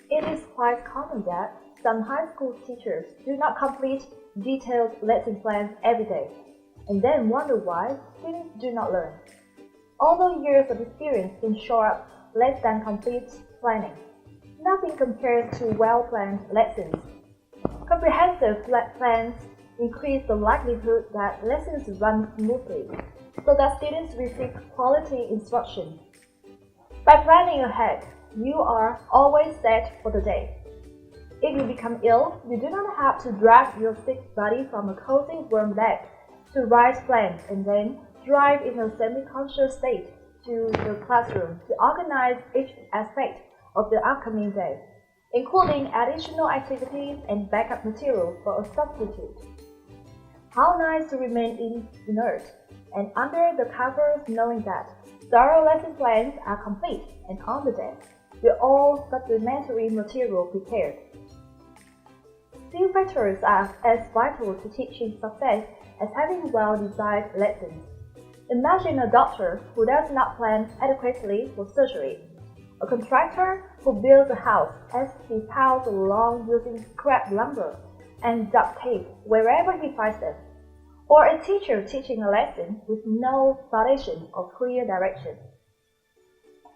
It is quite common that some high school teachers do not complete detailed lesson plans every day, and then wonder why students do not learn. Although years of experience can show up less than complete planning, nothing compares to well-planned lessons. Comprehensive plans increase the likelihood that lessons run smoothly, so that students receive quality instruction. By planning ahead, you are always set for the day. If you become ill, you do not have to drag your sick body from a cozy warm bed to write plans and then drive in a semi-conscious state to the classroom to organize each aspect of the upcoming day, including additional activities and backup materials for a substitute. How nice to remain inert and under the covers knowing that thorough lesson plans are complete and on the desk, with all supplementary material prepared. Few factors are as vital to teaching success as having well-designed lessons. Imagine a doctor who does not plan adequately for surgery, a contractor who builds a house as he piles along using scrap lumber and duct tape wherever he finds them, or a teacher teaching a lesson with no foundation or clear direction.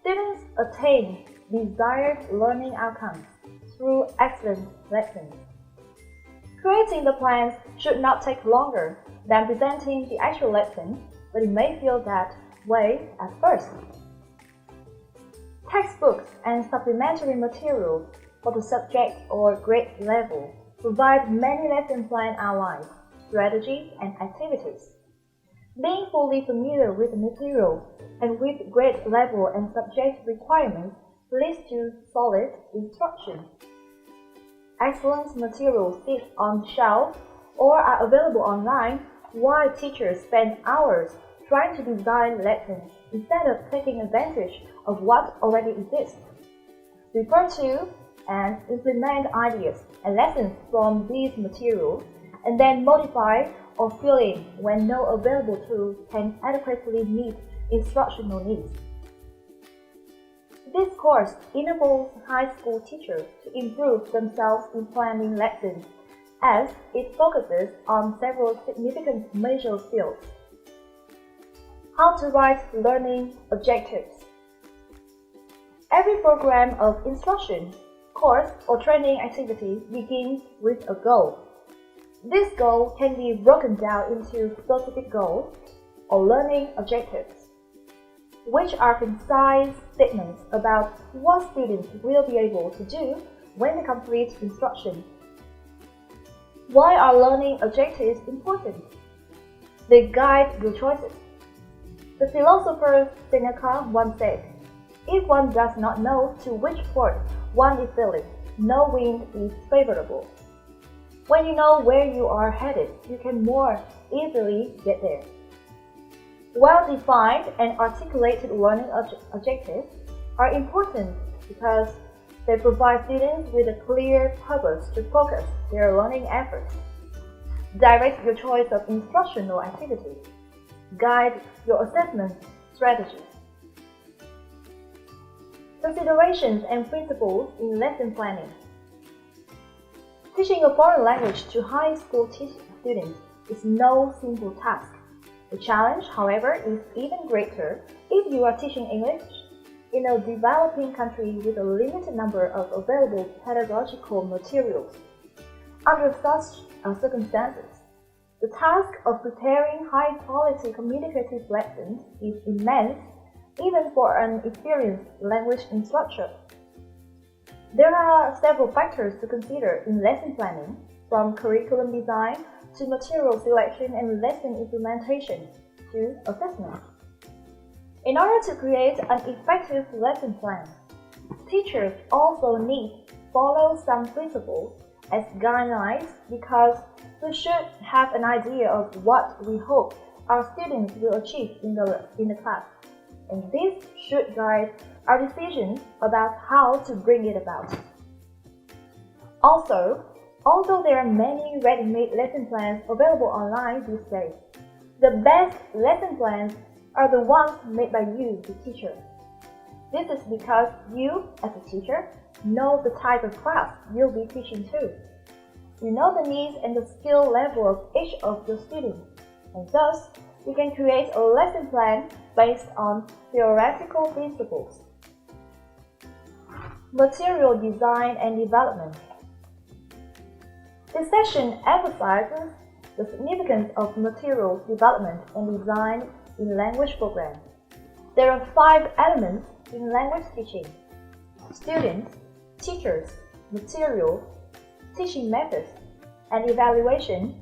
Students attain desired learning outcomes through excellent lessons. Creating the plans should not take longer than presenting the actual lesson, but it may feel that way at first. Textbooks and supplementary materials for the subject or grade level provide many lesson plan outlines, strategies, and activities. Being fully familiar with the material and with grade level and subject requirements leads to solid instruction. Excellent materials sit on shelves or are available online, while teachers spend hours trying to design lessons instead of taking advantage of what already exists. Refer to and implement ideas and lessons from these materials, and then modify or fill in when no available tool can adequately meet instructional needs. This course enables high school teachers to improve themselves in planning lessons, as it focuses on several significant major fields. How to write learning objectives. Every program of instruction, course, or training activity begins with a goal. This goal can be broken down into specific goals or learning objectives, which are concise statements about what students will be able to do when they complete instruction. Why are learning objectives important? They guide your choices. The philosopher Seneca once said, "If one does not know to which port one is sailing, no wind is favorable." When you know where you are headed, you can more easily get there. Well-defined and articulated learning objectives are important because they provide students with a clear purpose to focus their learning efforts, direct your choice of instructional activities, guide your assessment strategy. Considerations and principles in lesson planning. Teaching a foreign language to high school students is no simple task. The challenge, however, is even greater if you are teaching English in a developing country with a limited number of available pedagogical materials. Under such circumstances, the task of preparing high-quality communicative lessons is immense, even for an experienced language instructor. There are several factors to consider in lesson planning, from curriculum design to material selection and lesson implementation to assessment. In order to create an effective lesson plan, teachers also need to follow some principles as guidelines because we should have an idea of what we hope our students will achieve in the class, and this should guide our decisions about how to bring it about. Also, although there are many ready-made lesson plans available online these days, the best lesson plans are the ones made by you, the teacher. This is because you, as a teacher, know the type of class you'll be teaching to. You know the needs and the skill level of each of your students, and thus you can create a lesson plan based on theoretical principles. Material design and development. This session emphasizes the significance of material development and design in language programs. There are 5 elements in language teaching: students, teachers, material, teaching methods, and evaluation,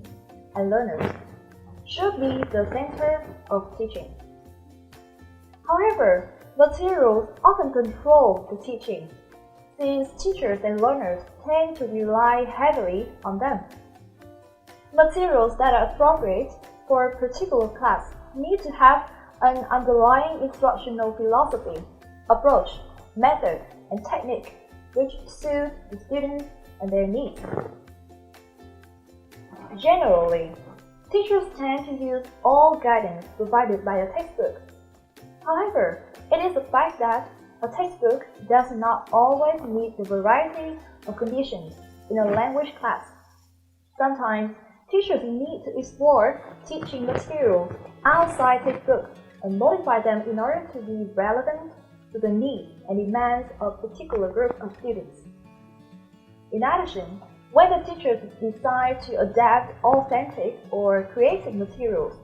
and learners should be the center of teaching. However, materials often control the teaching, since teachers and learners tend to rely heavily on them. Materials that are appropriate for a particular class need to have an underlying instructional philosophy, approach, method, and technique which suit the students and their needs. Generally, teachers tend to use all guidance provided by a textbook. However, it is a fact that a textbook does not always meet the variety of conditions in a language class. Sometimes, teachers need to explore teaching materials outside textbooks and modify them in order to be relevant to the needs and demands of a particular group of students. In addition, when the teachers decide to adapt authentic or creative materials,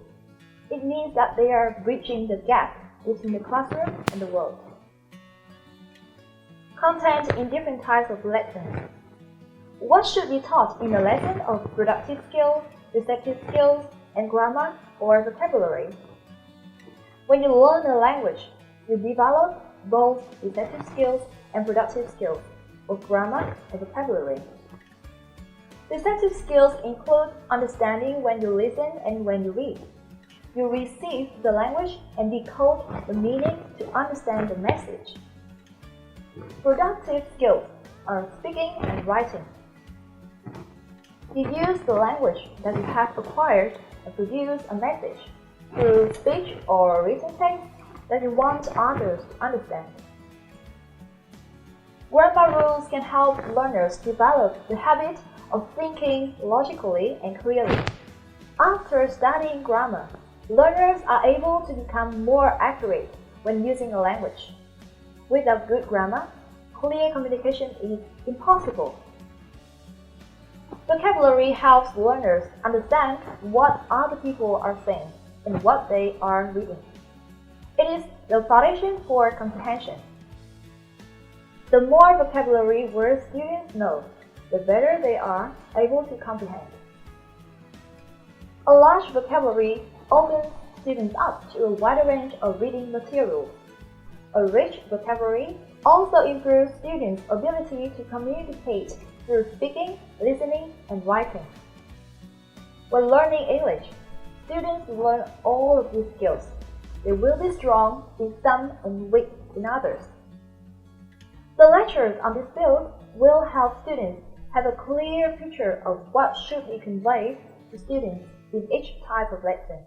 it means that they are bridging the gap between the classroom and the world. Content in different types of lessons. What should be taught in a lesson of productive skills, receptive skills, and grammar or vocabulary? When you learn a language, you develop both receptive skills and productive skills, or grammar and vocabulary. Receptive skills include understanding when you listen and when you read. You receive the language and decode the meaning to understand the message. Productive skills are speaking and writing. You use the language that you have acquired and produce a message through speech or written text that you want others to understand. Grammar rules can help learners develop the habit of thinking logically and clearly. After studying grammar, learners are able to become more accurate when using a language. Without good grammar, clear communication is impossible. Vocabulary helps learners understand what other people are saying and what they are reading. It is the foundation for comprehension. The more vocabulary words students know, the better they are able to comprehend. A large vocabulary opens students up to a wider range of reading materials. A rich vocabulary also improves students' ability to communicate through speaking, listening, and writing. When learning English, students learn all of these skills. They will be strong in some and weak in others. The lectures on this field will help students have a clear picture of what should be conveyed to students in each type of lesson.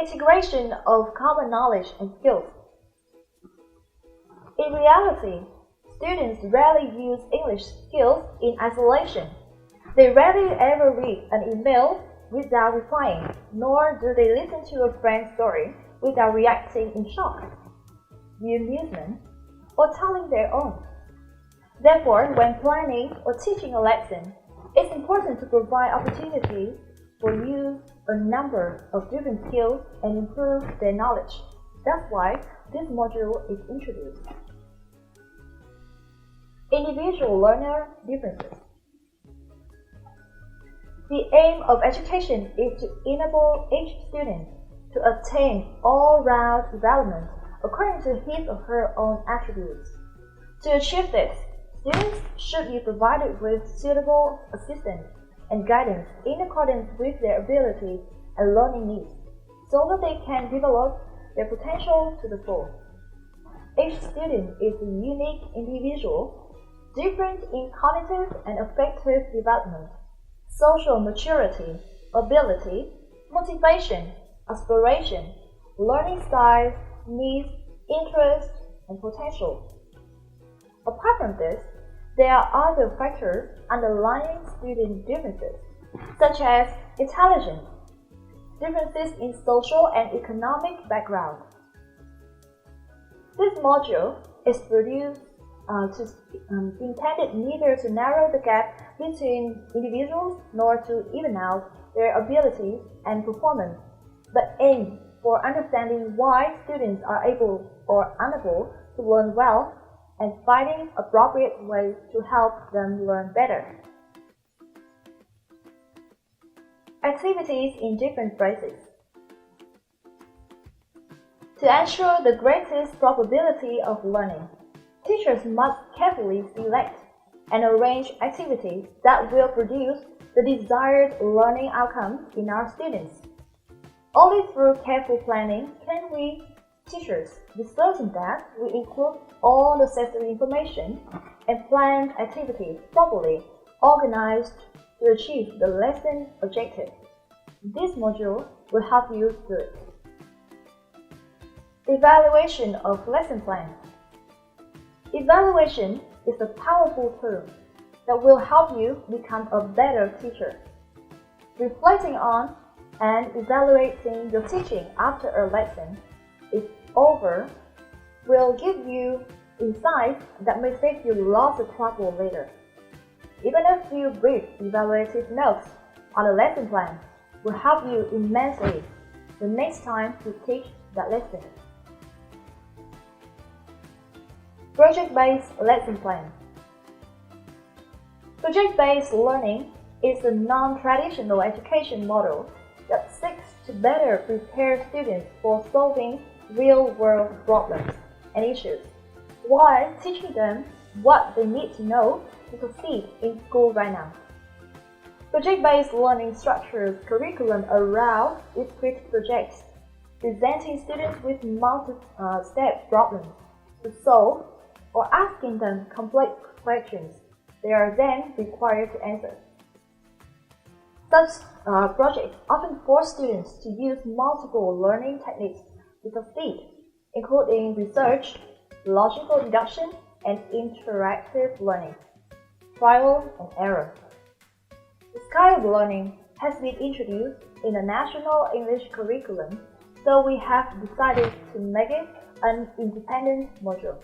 Integration of common knowledge and skills. In reality, students rarely use English skills in isolation. They rarely ever read an email without replying, nor do they listen to a friend's story without reacting in shock, amusement, or telling their own. Therefore, when planning or teaching a lesson, it's important to provide opportunities for use a number of different skills and improve their knowledge. That's why this module is introduced. Individual learner differences. The aim of education is to enable each student to attain all-round development according to his or her own attributes. To achieve this, students should be provided with suitable assistance and guidance in accordance with their abilities and learning needs, so that they can develop their potential to the full. Each student is a unique individual, different in cognitive and affective development, social maturity, ability, motivation, aspiration, learning styles, needs, interests, and potential. Apart from this, there are other factors underlying student differences, such as intelligence, differences in social and economic background. This module is produced intended neither to narrow the gap between individuals nor to even out their abilities and performance, but aims for understanding why students are able or unable to learn well and finding appropriate ways to help them learn better. Activities in different phases. To ensure the greatest probability of learning, teachers must carefully select and arrange activities that will produce the desired learning outcomes in our students. Only through careful planning can we, teachers, be certain that we include all necessary information and planned activities properly organized to achieve the lesson objective. This module will help you do it. Evaluation of lesson plans. Evaluation is a powerful tool that will help you become a better teacher. Reflecting on and evaluating your teaching after a lesson is over will give you insights that may save you lots of trouble later. Even a few brief evaluative notes on the lesson plan will help you immensely the next time you teach that lesson. Project-based lesson plan. Project-based learning is a non-traditional education model that seeks to better prepare students for solving real-world problems and issues, while teaching them what they need to know to succeed in school right now. Project-based learning structures curriculum around discrete projects, presenting students with multi-step problems to solve or asking them complex questions they are then required to answer. Such projects often force students to use multiple learning techniques to succeed, including research, logical deduction, and interactive learning, trial and error. This kind of learning has been introduced in the National English Curriculum, so we have decided to make it an independent module.